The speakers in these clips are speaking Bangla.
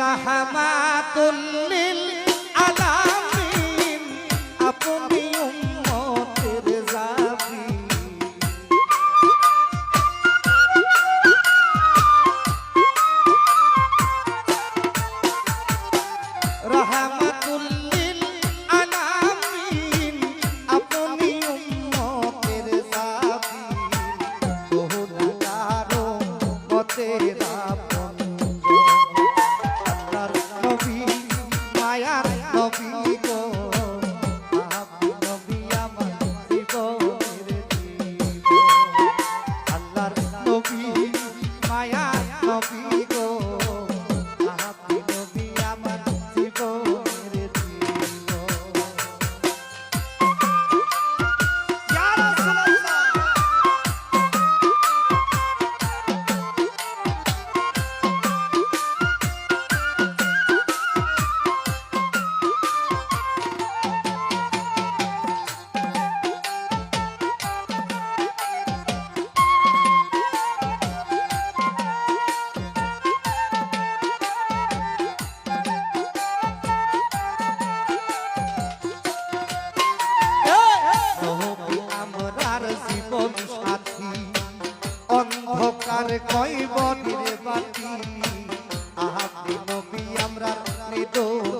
রাহমাতুল লিল আলামিন আপনি উম্মতের জাবি রাহমাতুল লিল আলামিন আপনি উম্মতের জাবি বহুদারো মতেরা অন্ধকার কয়বনের বাতি আপনি নবী আমরা নিদোয়া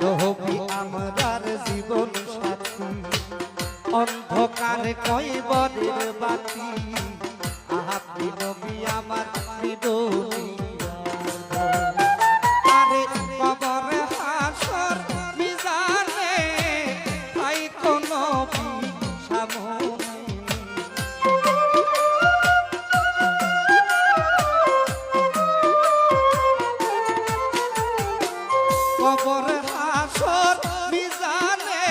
নবী আমরার জীবন সাথী অন্ধকার কয়বনের বাতি আপনি নবী আমার নিদোয়া আরে কবর হাসর মিজানে তাই কোন নবী সামনে কবর হাসর মিজানে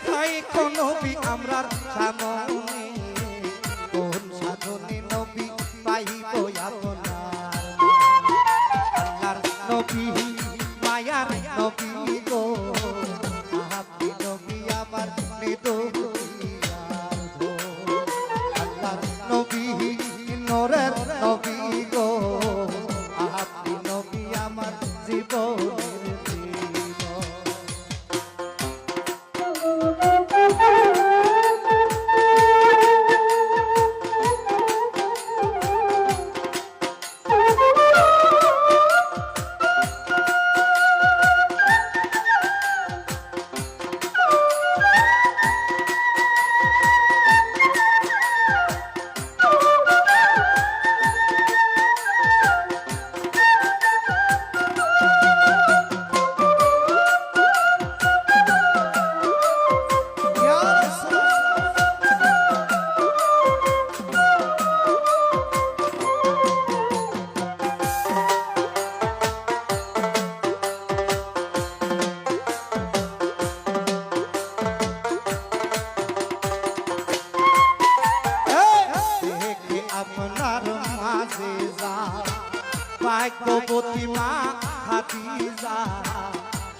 তাই কোন নবী আমরার সামনে কোন সাধনে নবী পাইব আপনার আল্লাহর নবী মায়ার নবী গো আপনি নবী আমার নিদোয়া আল্লাহর নবী নূরের নবী গো আপনি নবী আমার জীবনের জীবন আপনার মাঝে যা ভাগ্যবতী মা খাদিজা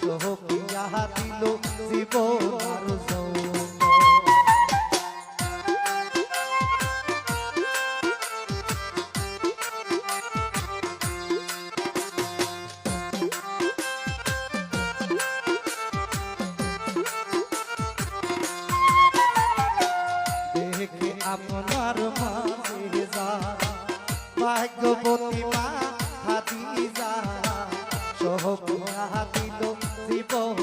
সোহকিয়া দিল জীবন আর যৌবন দেখে আপনার মাঝে যা ভাগ্যবতী মা খাদিজা সোহকিয়া দিল জীবন